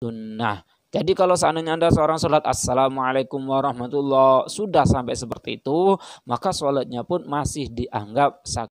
sunnah. Jadi kalau seandainya Anda seorang sholat assalamualaikum warahmatullah sudah sampai seperti itu, maka sholatnya pun masih dianggap sah.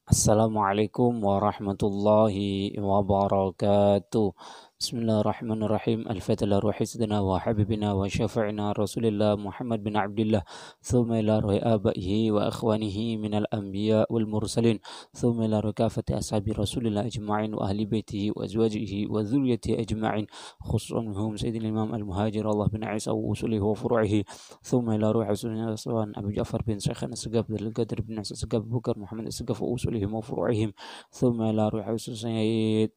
Assalamualaikum warahmatullahi wabarakatuh. Bismillahirrahmanirrahim. Al-Fatihah ruhi sidina wa habibina wa syafi'ina Rasulillah Muhammad bin Abdullah. Thumma ila ruhi abaihi wa akhwanihi minal anbiya wal mursalin. Thumma ila ruhi kafati ashabi Rasulillah ajma'in wa ahli baitihi wa azwajihi wa dhurriyyatihi ajma'in. Khususan minhum Sayyidina Imam Al-Muhajir Allah bin Isa wa usulihi wa furu'ihi. Thumma ila ruhi Rasulina Aswan Abu Ja'far bin Syekhana Segaf Dalil Qadir bin Isa Segaf Bukar Muhammad Segaf wa usulihim wa furu'ihim. Thumma ila ruhi Sayyid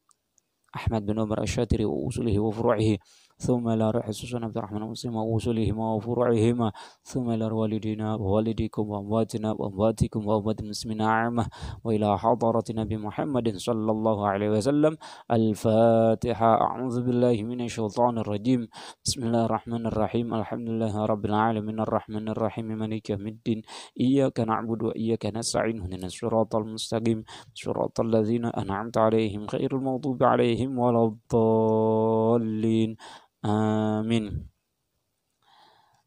أحمد بن عمر الشاتري وأصوله وفروعه ثم إلى روح سوسن عبد الرحمن المسلم وأصولهما وفروعهما ثم إلى والدينا ووالديكم وأمواتنا وأمواتكم وأموات المسلمين عامة وإلى حضرة نبي محمد صلى الله عليه وسلم. الفاتحة. أعوذ بالله من الشيطان الرجيم. بسم الله الرحمن الرحيم. الحمد لله رب العالمين الرحمن الرحيم مالك يوم الدين إياك نعبد وإياك نستعين اهدنا الصراط المستقيم صراط الذين أنعمت عليهم غير المغضوب عليهم ولا الضالين. Amin.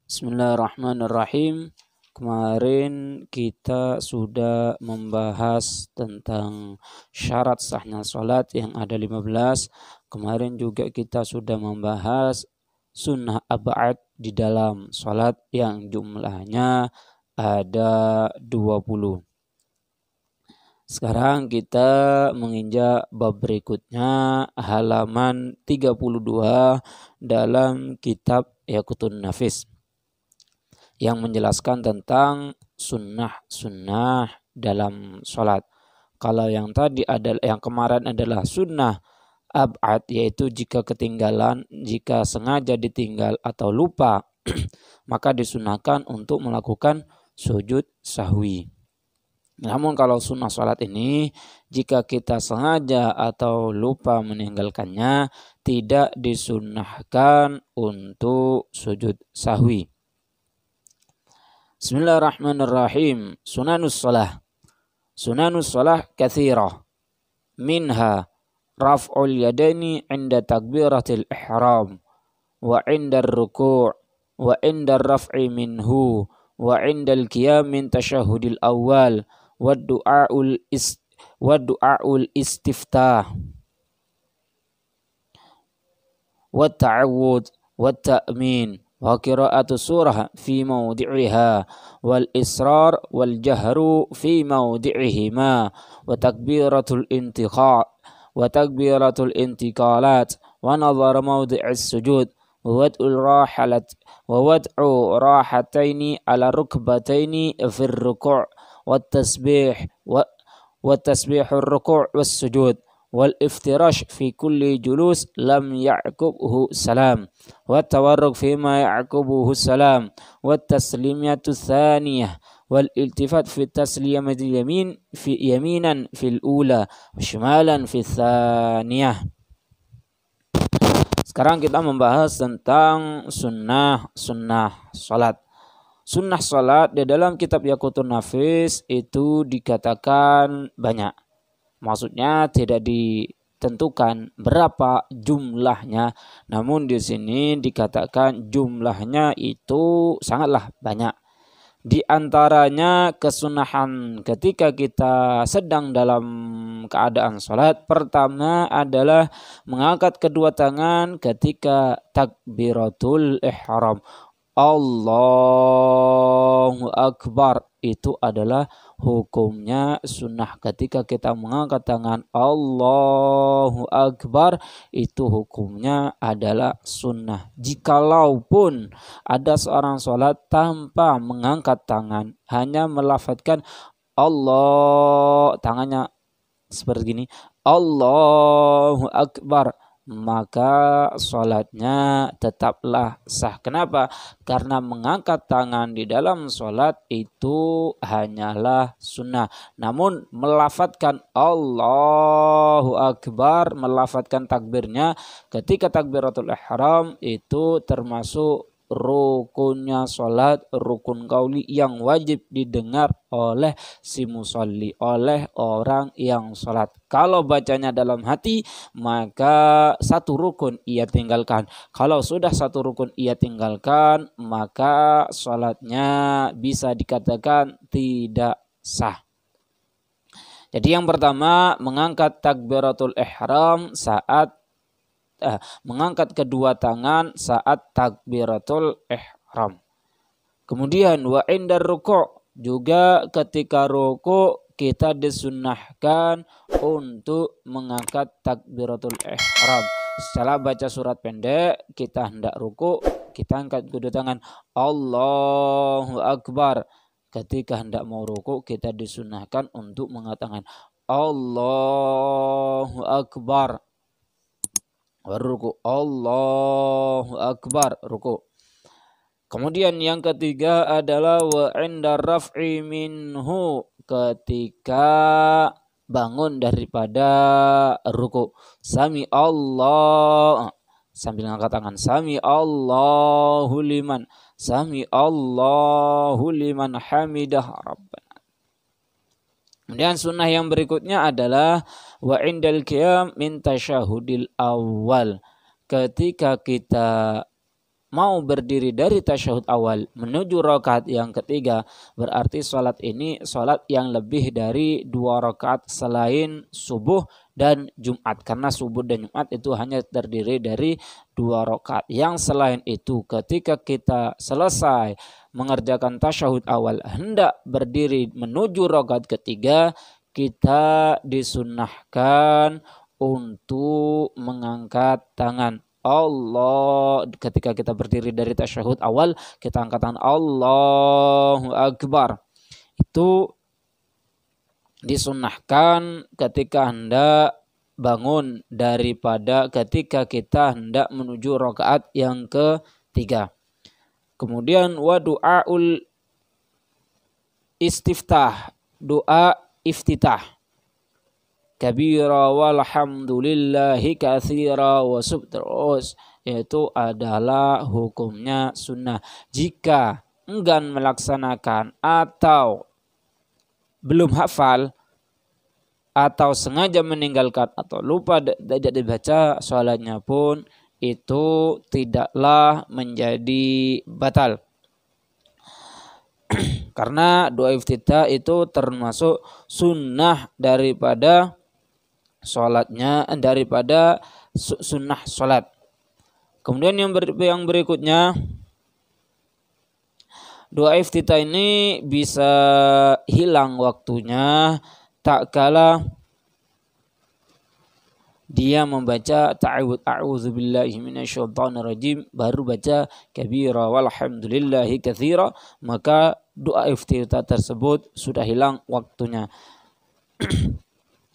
Bismillahirrahmanirrahim. Kemarin kita sudah membahas tentang syarat sahnya sholat yang ada 15. Kemarin juga kita sudah membahas sunnah ab'ad di dalam sholat yang jumlahnya ada 20. Sekarang kita menginjak bab berikutnya, halaman 32 dalam kitab Yaqutun Nafis yang menjelaskan tentang sunnah dalam sholat. Kalau yang tadi adalah, yang kemarin adalah sunnah ab'ad, yaitu jika ketinggalan, jika sengaja ditinggal atau lupa maka disunahkan untuk melakukan sujud sahwi. Namun kalau sunnah sholat ini, jika kita sengaja atau lupa meninggalkannya, tidak disunnahkan untuk sujud sahwi. Bismillahirrahmanirrahim. Sunanus sholah. Sunanus sholah kathirah. Minha raf'ul yadaini inda takbiratil ihram, wa inda ruku' wa inda raf'i minhu, wa inda al-qiyam min tashahudil awal, wadu'aul istiftah wa ta'awud wa ta'min wa qira'atu surah fi mawdi'iha wal israr wal jahru fi mawdi'ihima wa takbiratul intiqalat wa nazar mawdi'is sujud wa wad'u rahataini ala rukbataini fi ruku' والتسبيح الركوع والسجود والافتراش في كل جلوس لم يعقبه السلام والتورك فيما يعقبه السلام والتسليمية الثانية والالتفات في التسليمة اليمين في يمينا في الأولى وشمالا في الثانية. Sekarang kita membahas tentang sunnah salat. Sunnah salat di dalam kitab Yaqutun Nafis itu dikatakan banyak. Maksudnya tidak ditentukan berapa jumlahnya, namun di sini dikatakan jumlahnya itu sangatlah banyak. Di antaranya kesunahan ketika kita sedang dalam keadaan salat, pertama adalah mengangkat kedua tangan ketika takbiratul ihram. Allahu Akbar, itu adalah hukumnya sunnah. Ketika kita mengangkat tangan Allahu Akbar, itu hukumnya adalah sunnah. Jikalaupun ada seorang sholat tanpa mengangkat tangan, hanya melafadzkan Allah, tangannya seperti ini, Allahu Akbar, maka sholatnya tetaplah sah. Kenapa? Karena mengangkat tangan di dalam sholat itu hanyalah sunnah. Namun melafadzkan Allahu Akbar, melafadzkan takbirnya ketika takbiratul ihram itu termasuk rukunnya sholat, rukun qauli yang wajib didengar oleh si musolli, oleh orang yang sholat. Kalau bacanya dalam hati, maka satu rukun ia tinggalkan. Kalau sudah satu rukun ia tinggalkan, maka sholatnya bisa dikatakan tidak sah. Jadi yang pertama, mengangkat takbiratul ihram saat mengangkat kedua tangan saat takbiratul ihram. Kemudian wa indar ruku', juga ketika ruku' kita disunnahkan untuk mengangkat takbiratul ihram. Setelah baca surat pendek, kita hendak ruku', kita angkat kedua tangan, Allahu Akbar. Ketika hendak mau ruku', kita disunnahkan untuk mengatakan Allahu Akbar. Ruku, Allahu Akbar, ruku. Kemudian yang ketiga adalah wa inda raf'i minhu, ketika bangun daripada ruku. Sami Allah, sambil angkat tangan, sami Allahu liman, sami Allahu liman hamidah rabbana. Kemudian sunnah yang berikutnya adalah wa indal qiyam min tasyahudil awal. Ketika kita mau berdiri dari tasyahud awal menuju rakaat yang ketiga, berarti salat ini salat yang lebih dari 2 rakaat selain subuh dan Jumat, karena subuh dan Jumat itu hanya terdiri dari 2 rakaat. Yang selain itu, ketika kita selesai mengerjakan tasyahud awal hendak berdiri menuju rakaat ketiga, kita disunnahkan untuk mengangkat tangan. Allah, ketika kita berdiri dari tasyahud awal, kita angkat tangan Allahu Akbar. Itu disunnahkan ketika hendak bangun daripada ketika kita hendak menuju rakaat yang ketiga. Kemudian wa du'aul istiftah, doa iftitah. Kabira walhamdulillahi katsira wa subterus, yaitu adalah hukumnya sunnah. Jika enggan melaksanakan atau belum hafal atau sengaja meninggalkan atau lupa tidak dibaca, sholatnya pun itu tidaklah menjadi batal. Karena doa iftitah itu termasuk sunnah daripada sholatnya, daripada sunnah sholat. Kemudian yang berikutnya, doa iftitah ini bisa hilang waktunya tak kala dia membaca ta'awudz, a'udzubillahi minasyaitonirrajim, baru baca kabira walhamdulillahi katsira, maka doa iftitah tersebut sudah hilang waktunya.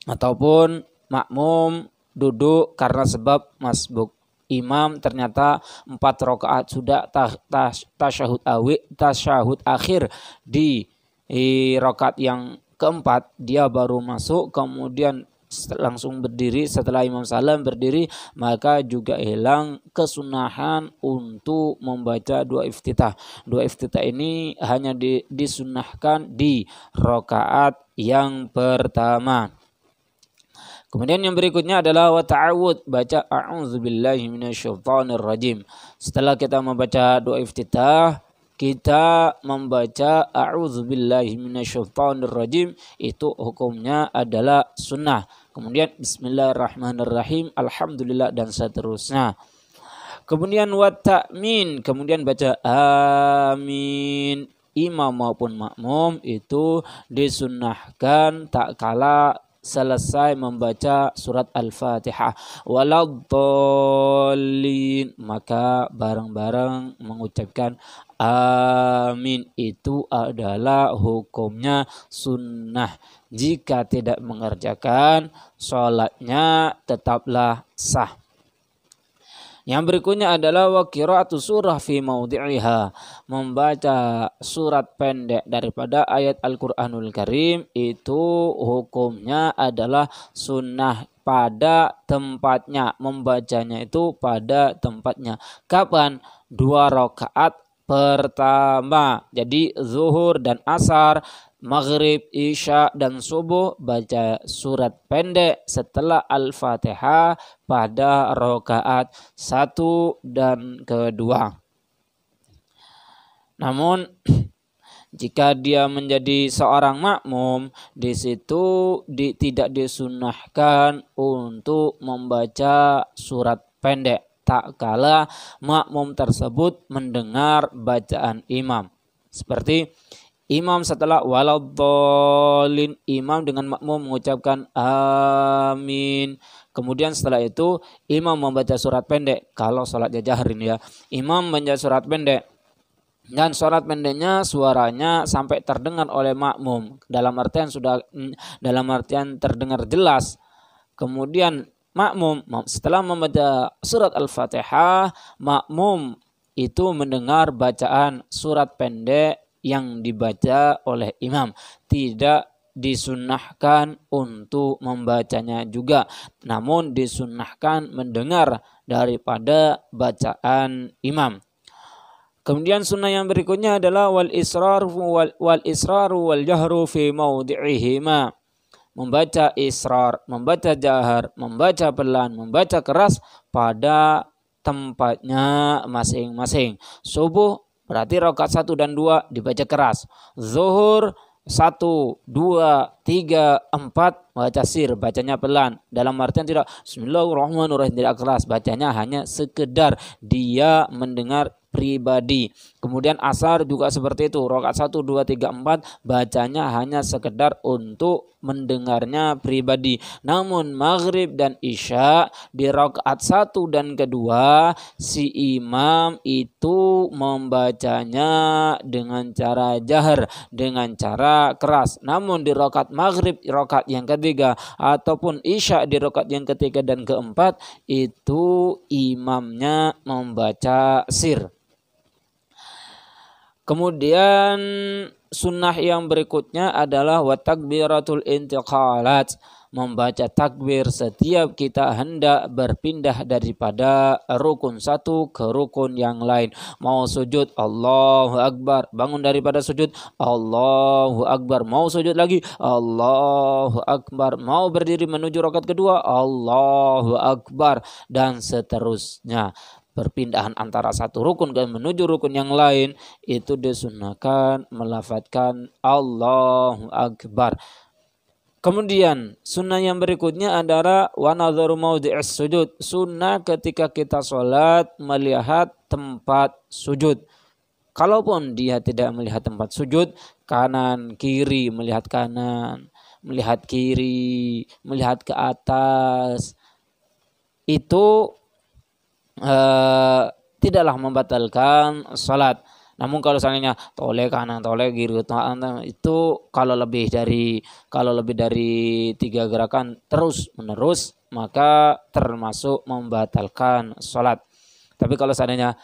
Ataupun makmum duduk karena sebab masbuk, imam ternyata 4 rakaat sudah tasyahud akhir di rakaat yang keempat, dia baru masuk, kemudian langsung berdiri setelah imam salam berdiri, maka juga hilang kesunahan untuk membaca doa iftitah. Doa iftitah ini hanya disunahkan di rakaat yang pertama. Kemudian yang berikutnya adalah wa ta'awudz, baca a'udzubillahi minasyaitonirrajim. Setelah kita membaca doa iftitah, kita membaca a'udzubillahi minasyaitonirrajim, itu hukumnya adalah sunnah. Kemudian bismillahirrahmanirrahim, alhamdulillah, dan seterusnya. Kemudian wa ta'min, kemudian baca amin. Imam maupun makmum itu disunnahkan tak kala selesai membaca surat Al-Fatihah, waladdallin, maka bareng-bareng mengucapkan amin. Itu adalah hukumnya sunnah. Jika tidak mengerjakan, sholatnya tetaplah sah. Yang berikutnya adalah wa qira'atu surah fi maudhi'iha, membaca surat pendek daripada ayat Al-Qur'anul Karim itu hukumnya adalah sunnah pada tempatnya, membacanya itu pada tempatnya. Kapan? 2 rakaat pertama. Jadi zuhur dan asar, maghrib, isya dan subuh baca surat pendek setelah Al-Fatihah pada rakaat 1 dan kedua. Namun jika dia menjadi seorang makmum, di situ tidak disunnahkan untuk membaca surat pendek tak kala makmum tersebut mendengar bacaan imam. Seperti imam setelah waladhdallin, imam dengan makmum mengucapkan amin. Kemudian setelah itu imam membaca surat pendek. Kalau sholatnya jahrin ya, imam membaca surat pendek. Dan surat pendeknya suaranya sampai terdengar oleh makmum. Dalam artian terdengar jelas. Kemudian makmum setelah membaca surat Al-Fatihah, makmum itu mendengar bacaan surat pendek yang dibaca oleh imam. Tidak disunnahkan untuk membacanya juga, namun disunnahkan mendengar daripada bacaan imam. Kemudian sunnah yang berikutnya adalah wal israru wal jahru fi mawdi'ihima. Membaca israr, membaca jahar, membaca pelan, membaca keras pada tempatnya masing-masing. Subuh berarti rakaat 1 dan 2 dibaca keras. Zuhur 1, 2, 3, 4 baca sir, bacanya pelan. Dalam artian tidak bismillahirrahmanirrahim, tidak keras, bacanya hanya sekedar dia mendengar pribadi. Kemudian asar juga seperti itu, rakaat 1, 2, 3, 4 bacanya hanya sekedar untuk mendengarnya pribadi. Namun maghrib dan isya di rakaat 1 dan kedua si imam itu membacanya dengan cara jahar, dengan cara keras. Namun di rakaat maghrib, rakaat yang ketiga ataupun isya di rakaat yang ketiga dan keempat itu imamnya membaca sir. Kemudian sunnah yang berikutnya adalah wa takbiratul intiqalat, membaca takbir setiap kita hendak berpindah daripada rukun satu ke rukun yang lain. Mau sujud Allahu Akbar, bangun daripada sujud Allahu Akbar, mau sujud lagi Allahu Akbar, mau berdiri menuju rakaat kedua Allahu Akbar, dan seterusnya. Perpindahan antara satu rukun dan menuju rukun yang lain itu disunahkan melafadzkan Allahu Akbar. Kemudian sunnah yang berikutnya adalah wa nadharu maudhi'is sujud. Sunnah ketika kita sholat melihat tempat sujud. Kalaupun dia tidak melihat tempat sujud, kanan kiri melihat kanan, melihat kiri, melihat ke atas, itu tidaklah membatalkan salat. Namun kalau seandainya toleh kanan toleh kiri itu kalau lebih dari 3 gerakan terus menerus maka termasuk membatalkan salat. Tapi kalau seandainya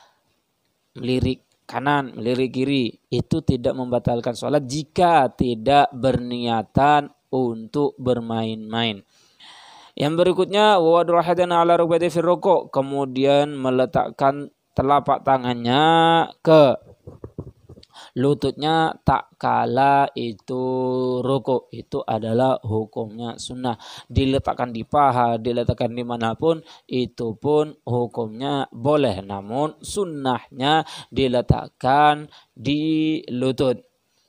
melirik kanan melirik kiri itu tidak membatalkan salat jika tidak berniatan untuk bermain-main. Yang berikutnya wawadul hadana ala rukbati fi ruku', kemudian meletakkan telapak tangannya ke lututnya tak kala itu ruku'. Itu adalah hukumnya sunnah. Diletakkan di paha, diletakkan dimanapun itu pun hukumnya boleh, namun sunnahnya diletakkan di lutut.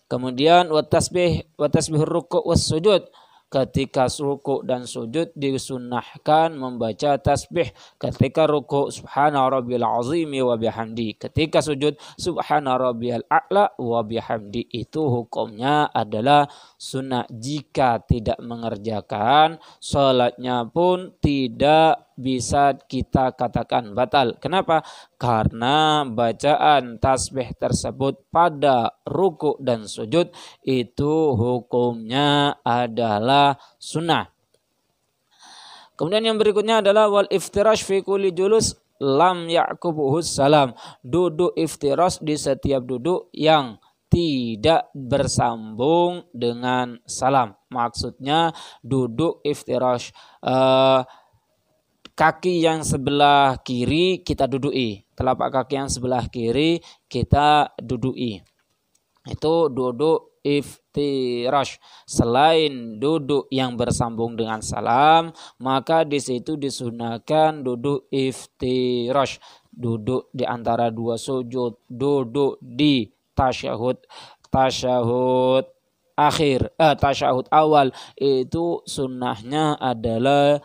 Kemudian wa tasbihur ruku' was sujud, ketika ruku' dan sujud disunnahkan membaca tasbih. Ketika ruku' subhana rabbiyal azimi wa bihamdi, ketika sujud subhana rabbiyal a'la wa bihamdi. Itu hukumnya adalah sunnah. Jika tidak mengerjakan, salatnya pun tidak bisa kita katakan batal. Kenapa? Karena bacaan tasbih tersebut pada ruku' dan sujud itu hukumnya adalah sunnah. Kemudian yang berikutnya adalah wal iftirash fi kulli julus lam ya'qubuhus salam. Duduk iftirash di setiap duduk yang tidak bersambung dengan salam. Maksudnya duduk iftirash, kaki yang sebelah kiri kita duduki, telapak kaki yang sebelah kiri kita duduki. Itu duduk iftirash. Selain duduk yang bersambung dengan salam, maka di situ disunahkan duduk iftirash, duduk di antara dua sujud, duduk di tasyahud akhir, tasyahud awal itu sunnahnya adalah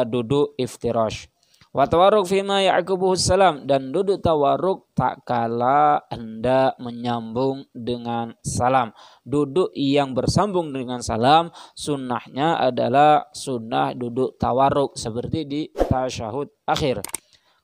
duduk iftirash. Wa tawarruk fima ya'qubuhu salam, dan duduk tawarruk tak kala hendak menyambung dengan salam. Duduk yang bersambung dengan salam sunnahnya adalah sunnah duduk tawarruk seperti di tasyahud akhir.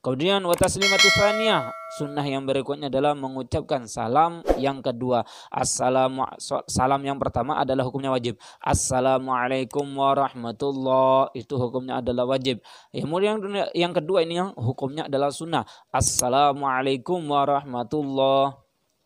Kemudian wa taslimatu tsaniyah, sunnah yang berikutnya adalah mengucapkan salam yang kedua. Salam yang pertama adalah hukumnya wajib. Assalamualaikum warahmatullahi, itu hukumnya adalah wajib. Kemudian yang kedua ini yang hukumnya adalah sunnah. Assalamualaikum warahmatullahi,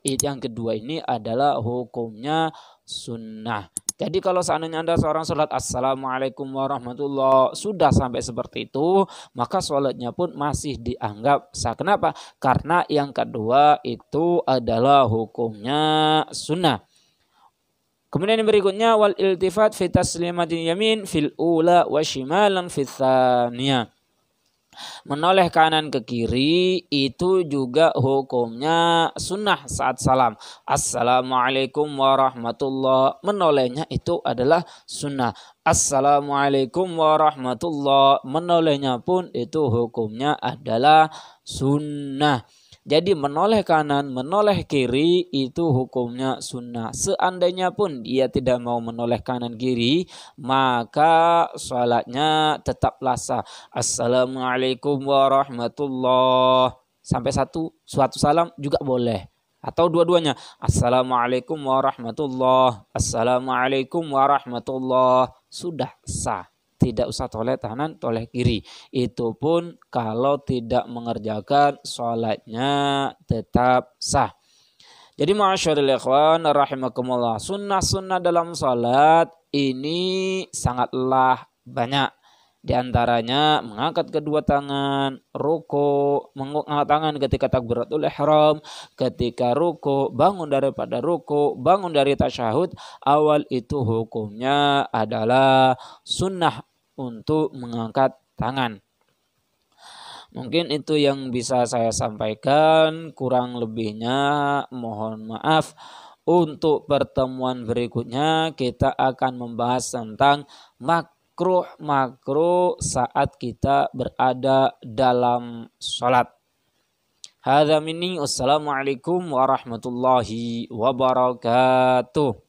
itu yang kedua ini adalah hukumnya sunnah. Jadi kalau seandainya Anda seorang sholat Assalamualaikum warahmatullahi sudah sampai seperti itu, maka sholatnya pun masih dianggap sah. Kenapa? Karena yang kedua itu adalah hukumnya sunnah. Kemudian yang berikutnya wal iltifat fi taslimatin yamin fil ula wa shimalan fi tsaniyah. Menoleh kanan ke kiri itu juga hukumnya sunnah saat salam. Assalamualaikum warahmatullahi, menolehnya itu adalah sunnah. Assalamualaikum warahmatullahi, menolehnya pun itu hukumnya adalah sunnah. Jadi menoleh kanan, menoleh kiri itu hukumnya sunnah. Seandainya pun dia tidak mau menoleh kanan kiri, maka sholatnya tetaplah sah. Assalamualaikum warahmatullahi, sampai suatu salam juga boleh. Atau dua-duanya. Assalamualaikum warahmatullahi, assalamualaikum warahmatullahi, sudah sah. Tidak usah toleh kanan, toleh kiri. Itu pun kalau tidak mengerjakan sholatnya tetap sah. Jadi ma'asyiral ikhwan rahimakumullah, sunnah-sunnah dalam sholat ini sangatlah banyak. Di antaranya mengangkat kedua tangan, ruku, mengangkat tangan ketika takbiratul ihram, ketika ruku, bangun daripada ruku, bangun dari tasyahud awal, itu hukumnya adalah sunnah untuk mengangkat tangan. Mungkin itu yang bisa saya sampaikan, kurang lebihnya mohon maaf. Untuk pertemuan berikutnya kita akan membahas tentang makruh saat kita berada dalam sholat. Hadza minni, wassalamualaikum warahmatullahi wabarakatuh.